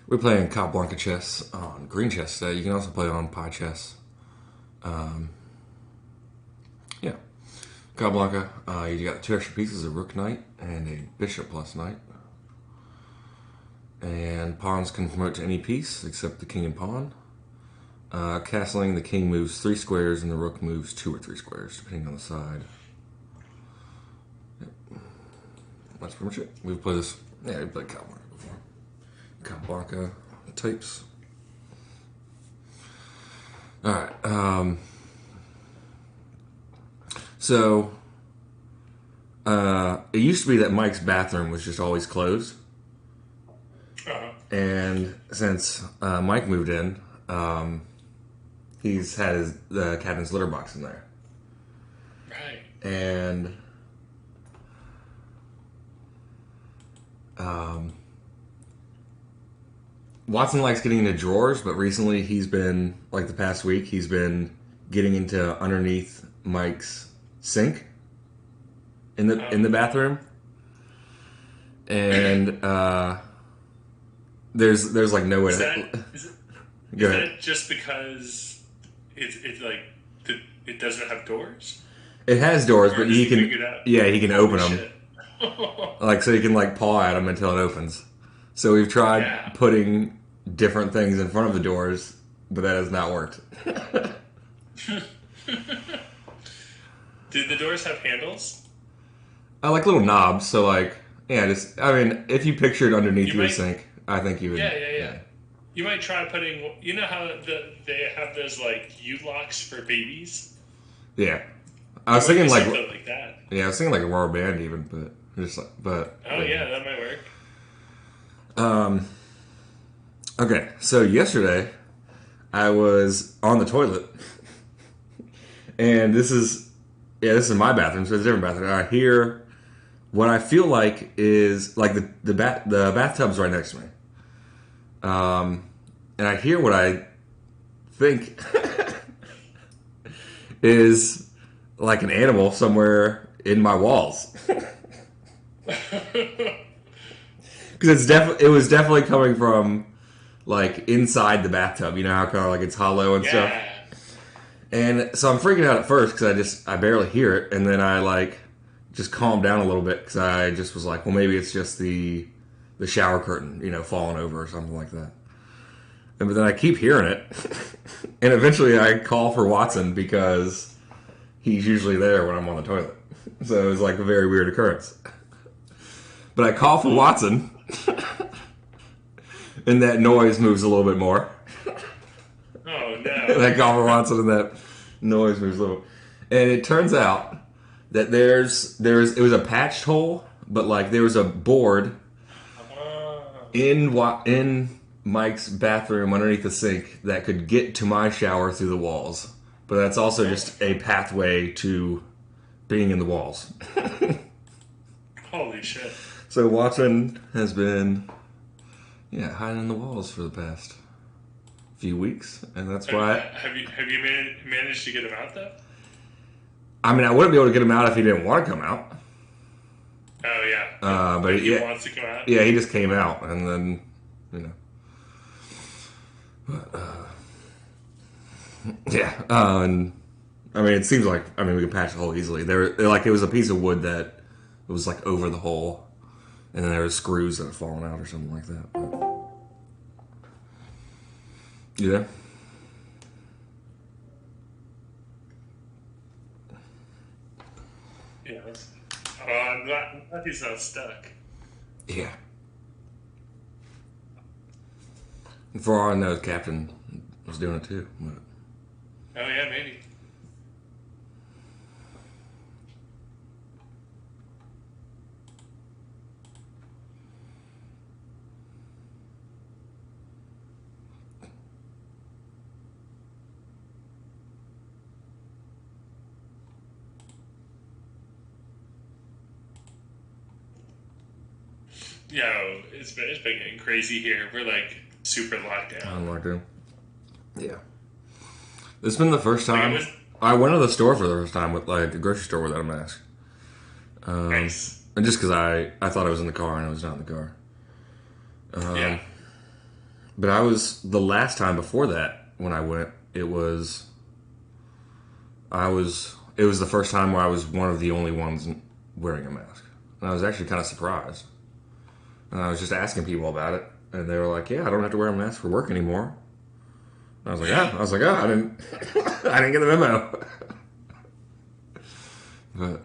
We're playing Capablanca Chess on Green Chess today. You can also play on Pi Chess. Yeah. Capablanca, you got 2 extra pieces, a rook-knight and a bishop plus knight. And pawns can promote to any piece except the king and pawn. Castling, the king moves 3 squares and the rook moves 2 or 3 squares, depending on the side. Yep. That's pretty much it. We've played this. Yeah, we've played Capablanca before. Capablanca types. Alright. So, it used to be that Mike's bathroom was just always closed. And since Mike moved in, he's had the captain's litter box in there. Right. And Watson likes getting into drawers, but recently he's been, like the past week, he's been getting into underneath Mike's sink in the bathroom. And there's like no way Is to Go ahead. That just because it doesn't have doors? It has doors, but he can he can open them. Shit. Like, so you can like paw at them until it opens. So we've tried putting different things in front of the doors, but that has not worked. Do the doors have handles? I like little knobs, so like, if you pictured underneath your sink, I think you would. Yeah. You might try putting, you know how they have those like U-locks for babies? Yeah. I was thinking like that. Yeah, I was thinking like a rubber band even, but yeah, that might work. Okay, so yesterday I was on the toilet, and this is my bathroom, so it's a different bathroom. And I hear what I feel like is like the bathtub's right next to me, and I hear what I think is like an animal somewhere in my walls. Because it was definitely coming from like inside the bathtub. You know how kind of like it's hollow and stuff. And so I'm freaking out at first because I barely hear it, and then I like just calmed down a little bit because I just was like, well, maybe it's just the shower curtain, falling over or something like that. But then I keep hearing it, and eventually I call for Watson because he's usually there when I'm on the toilet. So it was like a very weird occurrence. But I call for Watson, and that noise moves a little bit more. Oh, no. And I call for Watson, and that noise moves a little. And it turns out that it was a patched hole, but like there was a board in Mike's bathroom underneath the sink that could get to my shower through the walls. But that's also just a pathway to being in the walls. Holy shit. So Watson has been, hiding in the walls for the past few weeks, and that's why. Have you managed to get him out though? I mean, I wouldn't be able to get him out if he didn't want to come out. Oh yeah. But he wants to come out. Yeah, he just came out, and then and I mean, it seems like we can patch the hole easily. It was a piece of wood that it was like over the hole, and then there were screws that had fallen out or something like that. But, you there? Yeah. I'm glad he's not stuck. Yeah. For all I know, the captain was doing it too. But. Oh yeah, maybe. Yo, it's been getting crazy here. We're like super locked down. Lockdown. Yeah. This has been the first time I went to the store for the first time with like a grocery store without a mask. Nice. And just because I thought I was in the car and I was not in the car. Yeah. But I was the last time before that when I went. It was the first time where I was one of the only ones wearing a mask, and I was actually kind of surprised. And I was just asking people about it, and they were like, "Yeah, I don't have to wear a mask for work anymore." And I was like, "Yeah." I was like, "Oh, I didn't, I didn't get the memo." But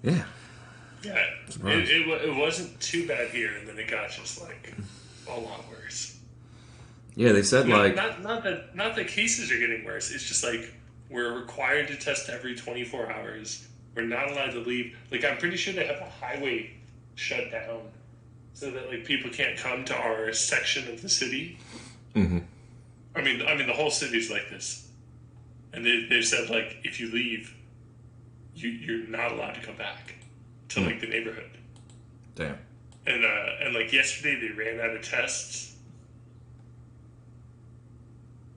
yeah. Yeah, it wasn't too bad here, and then it got just like a lot worse. Yeah, they said not, like not that cases are getting worse. It's just like we're required to test every 24 hours. We're not allowed to leave. Like I'm pretty sure they have the highway shut down so that like people can't come to our section of the city. Mm-hmm. I mean the whole city's like this, and they said like if you leave, you're not allowed to come back to like the neighborhood. Damn. And like yesterday they ran out of tests.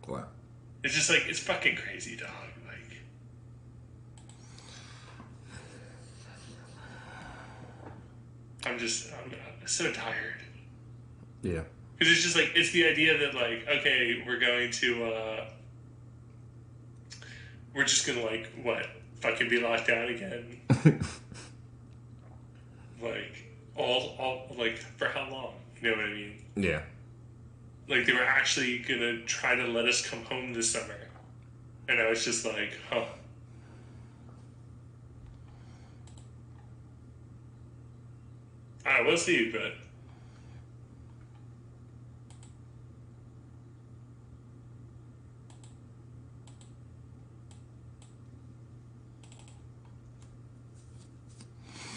Wow. It's just like it's fucking crazy, dog. Like I'm so tired. Yeah. Because it's just like it's the idea that like okay we're going to we're just gonna like what fucking be locked down again. Like all like for how long? You know what I mean? Yeah. Like they were actually gonna try to let us come home this summer, and I was just like, huh. We'll see, but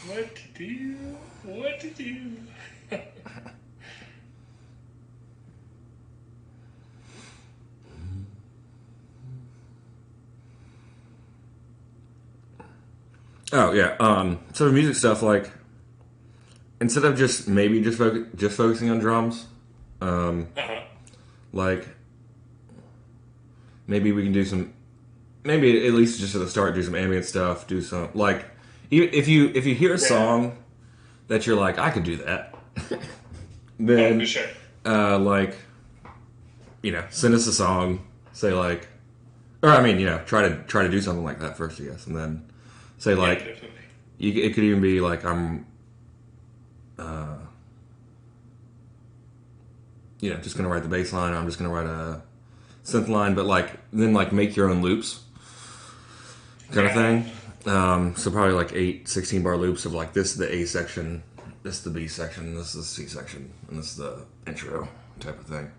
what to do? What to do? Oh yeah. So the music stuff, like, instead of just focusing on drums, like, maybe we can do some, maybe at least just at the start, do some ambient stuff, do some like, if you hear a song that you're like, I could do that, then for sure. like, send us a song, say like, or I mean, try to do something like that first, I guess, and then say like, Definitely. it could even be like I'm, just gonna write the bass line. Or I'm just gonna write a synth line, but like then like make your own loops, kind of thing. So probably like 8 16-bar loops of like this is the A section, this is the B section, this is the C section, and this is the intro type of thing.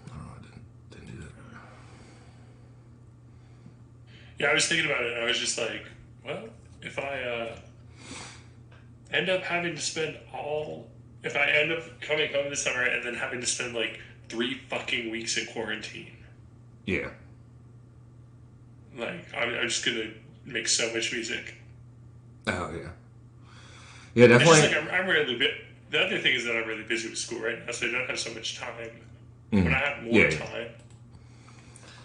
I don't know. I didn't do that. Yeah, I was thinking about it, and I was just like, well, if I end up having to spend if I end up coming home this summer and then having to spend like 3 fucking weeks in quarantine. Yeah. Like, I'm just gonna make so much music. Oh yeah. Yeah, definitely. It's just like I'm really the other thing is that I'm really busy with school right now, so I don't have so much time. When I have more time.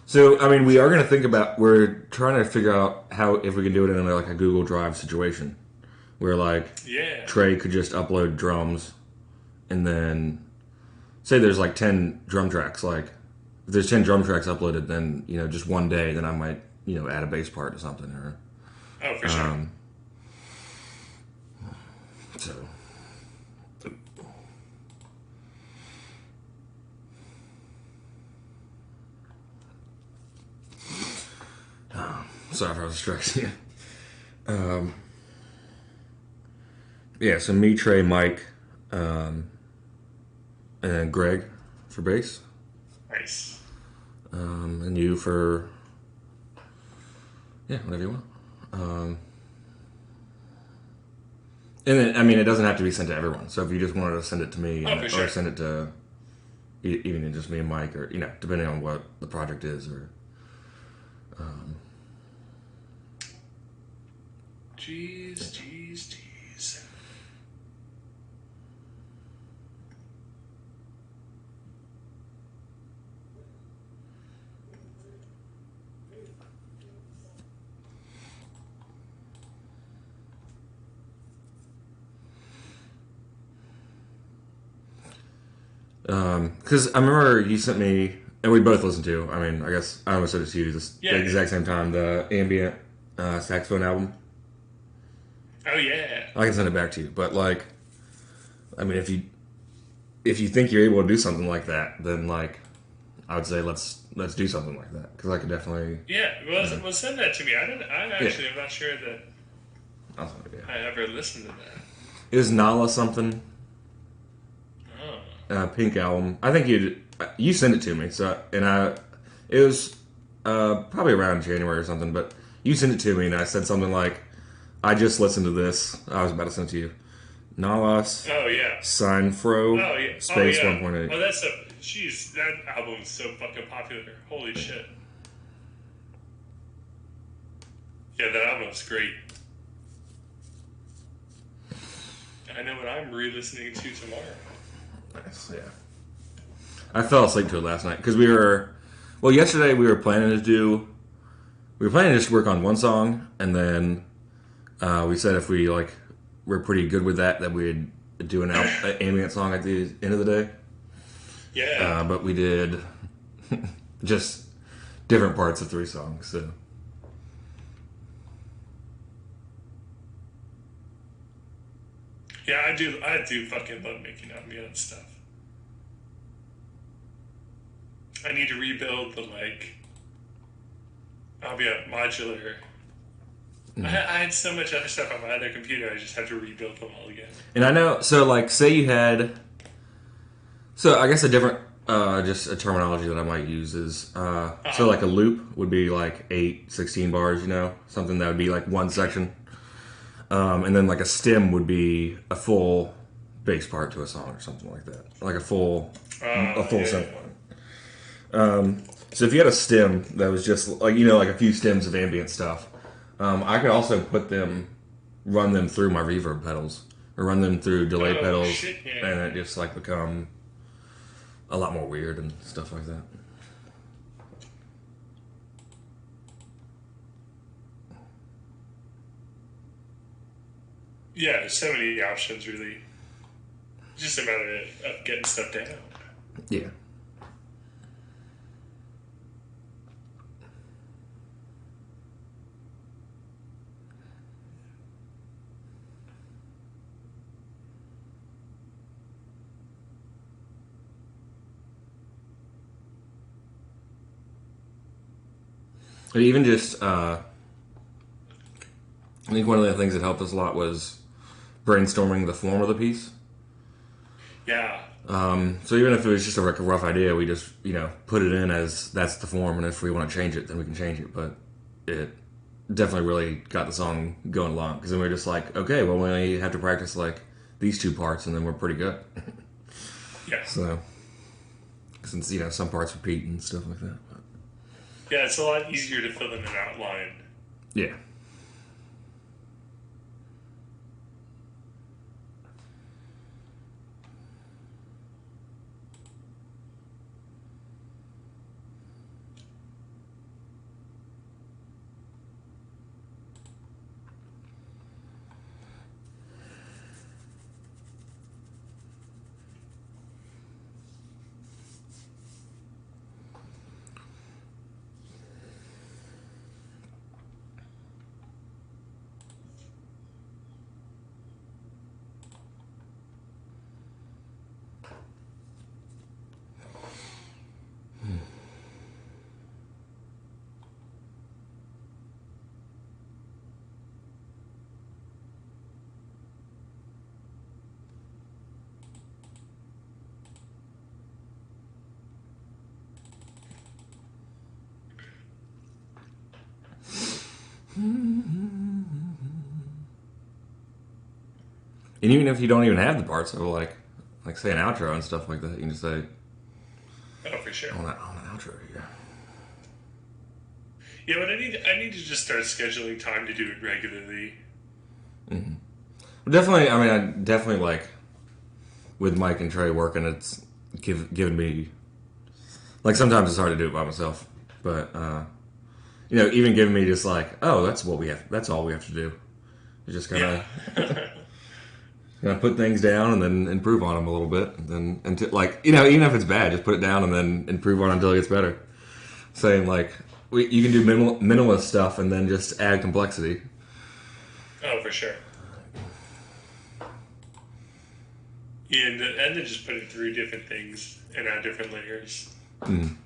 So, I mean, we're trying to figure out if we can do it in like a Google Drive situation where like Trey could just upload drums and then say there's like 10 drum tracks. Like if there's 10 drum tracks uploaded, then, just one day, then I might, add a bass part or something. Or, for sure. So. Sorry if I was distracting you. Yeah, so me, Trey, Mike, and Greg for bass. Nice. And you for, whatever you want. And then, I mean, it doesn't have to be sent to everyone. So if you just wanted to send it to me, or send it to even just me and Mike, or, depending on what the project is, or... Jeez. Because I remember you sent me, and we both listened to. I mean, I guess I almost said it to you the exact same time. The ambient saxophone album. Oh yeah. I can send it back to you, but like, I mean, if you think you're able to do something like that, then like, I would say let's do something like that because I could definitely. Yeah, well, send that to me. I actually am not sure that I ever listened to that. It was Nala something. Pink album. I think you sent it to me. So it was probably around January or something. But you sent it to me, and I said something like, "I just listened to this." I was about to send it to you. Nalas. Oh yeah. Seinfro. Oh yeah. Space 1.8. Oh, that's jeez, that album is so fucking popular. Holy shit. Yeah, that album's great. I know what I'm re-listening to tomorrow. Nice, yeah. I fell asleep to it last night because yesterday we were planning to just work on one song, and then we said if we're pretty good with that we'd do an ambient song at the end of the day. Yeah. But we did just different parts of 3 songs, so. Yeah, I do fucking love making ambient stuff. I need to rebuild the ambient modular. I had so much other stuff on my other computer, I just have to rebuild them all again. And I know, so say you had, so I guess a different, just a terminology that I might use is, so a loop would be 8, 16 bars, something that would be one section. And then a stem would be a full bass part to a song or something like that, a full synth line. So if you had a stem that was just a few stems of ambient stuff, I could also run them through my reverb pedals or run them through delay pedals, and it just become a lot more weird and stuff like that. Yeah, there's so many options, really. It's just a matter of getting stuff down. Yeah. But even just, I think one of the things that helped us a lot was brainstorming the form of the piece. Yeah. So even if it was just a rough idea, we just, put it in as that's the form, and if we want to change it, then we can change it. But it definitely really got the song going along, because then we were just okay, well, we only have to practice these 2 parts, and then we're pretty good. Yeah. So, since, some parts repeat and stuff like that. But. Yeah, it's a lot easier to fill in an outline. Yeah. And even if you don't even have the parts, so say an outro and stuff like that, you can just say, "Oh, for sure." On an outro here. Yeah, but I need to just start scheduling time to do it regularly. Mm-hmm. Definitely, I definitely with Mike and Trey working, it's given me sometimes it's hard to do it by myself, but even giving me just oh, that's all we have to do. You just kind of kind of put things down and then improve on them a little bit. And then, until, like, you know, even if it's bad, just put it down and then improve on it until it gets better. Saying, like, you can do minimalist stuff and then just add complexity. Oh, for sure. And then just put it through different things and add different layers. Mm.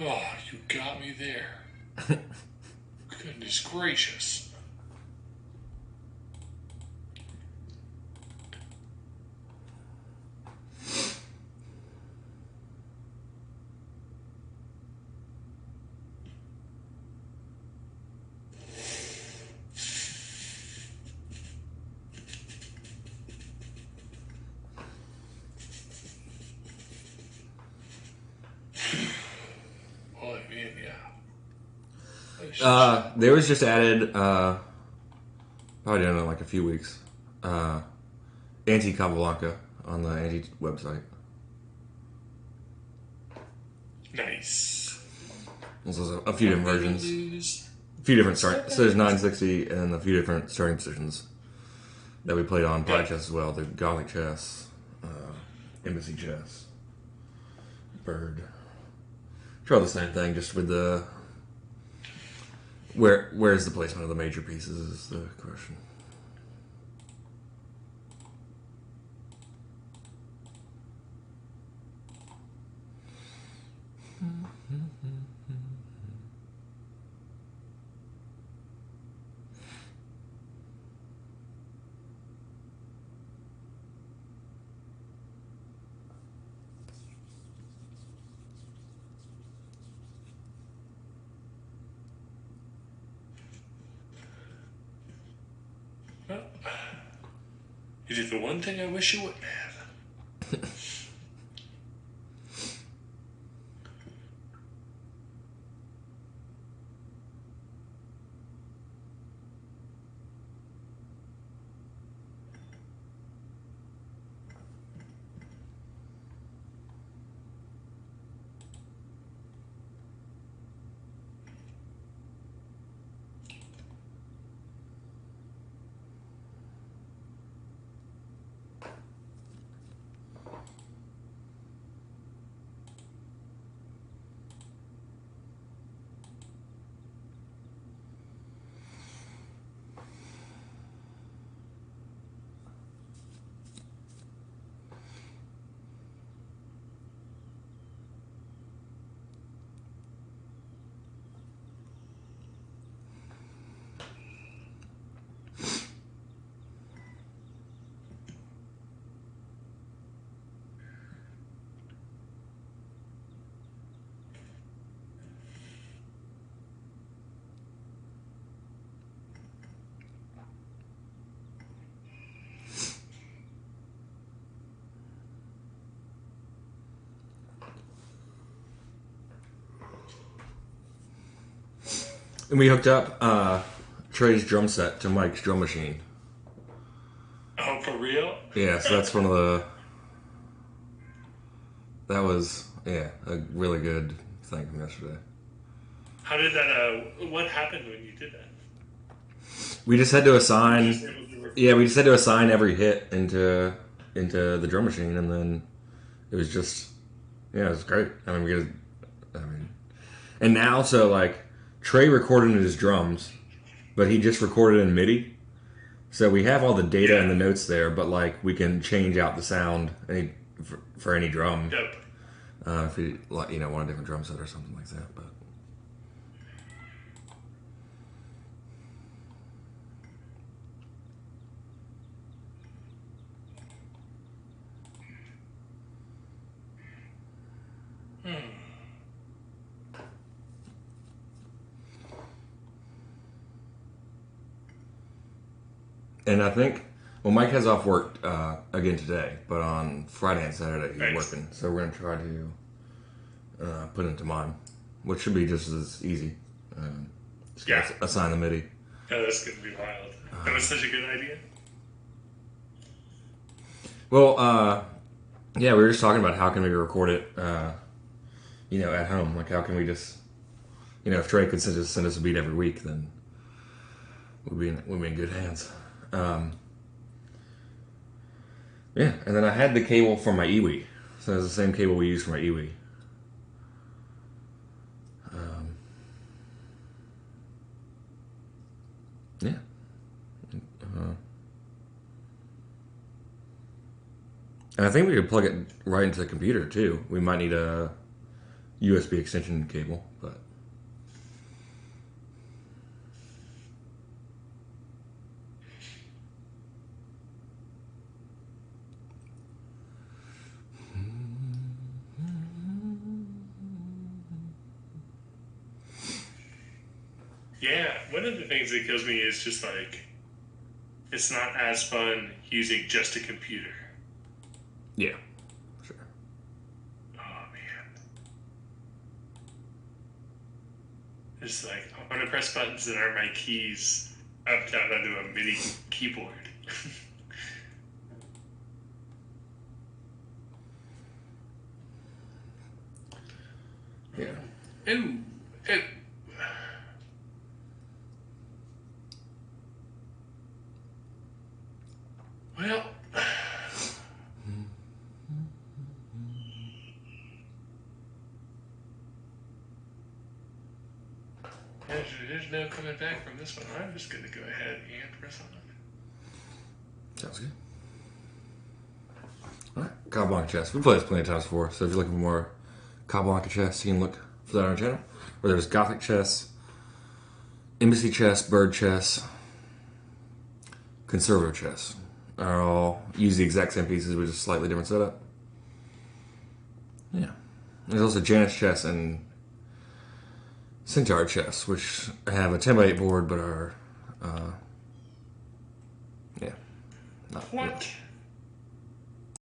Oh, you got me there. Goodness gracious. There was just added, probably done in like a few weeks, anti-Capablanca on the anti website. Nice. There's a few different versions. A few different start. So there's 960 and a few different starting positions that we played on Pride Chess as well. The Gothic Chess, Embassy Chess, Bird. Try the same thing, just with the where's the placement of the major pieces is the question. Well, you did the one thing I wish you wouldn't have. And we hooked up Trey's drum set to Mike's drum machine. Oh, for real? Yeah, so that's one of the... That was, a really good thing from yesterday. How did that, what happened when you did that? We just had to assign... Yeah, we just had to assign every hit into the drum machine, and then it was just... Yeah, it was great. I mean, and now, so, like, Trey recorded his drums, but he just recorded in MIDI. So we have all the data and the notes there, but, like, we can change out the sound for any drum. Dope. If you, want a different drum set or something like that, but... And I think, Mike has off work again today, but on Friday and Saturday he's working. So we're going to try to put it into mine, which should be just as easy. Just assign the MIDI. Oh, that's going to be wild. That was such a good idea. Well, we were just talking about how can we record it, at home. Like, how can we just, if Trey could send us a beat every week, then we'd be in good hands. And then I had the cable for my iwi, so it's the same cable we use for my iwi. And I think we could plug it right into the computer too. We might need a USB extension cable, but. Yeah, one of the things that kills me is just like, it's not as fun using just a computer. Yeah, sure. Oh, man. It's like, I want to press buttons that are my keys up, down onto a MIDI keyboard. Yeah. Ooh. Well, there's no coming back from this one. I'm just going to go ahead and press on. Sounds good. All right, Capablanca Chess. We played this plenty of times before, so if you're looking for more Capablanca Chess, you can look for that on our channel. Where there's Gothic Chess, Embassy Chess, Bird Chess, Conservative Chess. Are all use the exact same pieces with just a slightly different setup. Yeah. There's also Janus Chess and Centaur Chess, which have a 10x8 board but are, not what?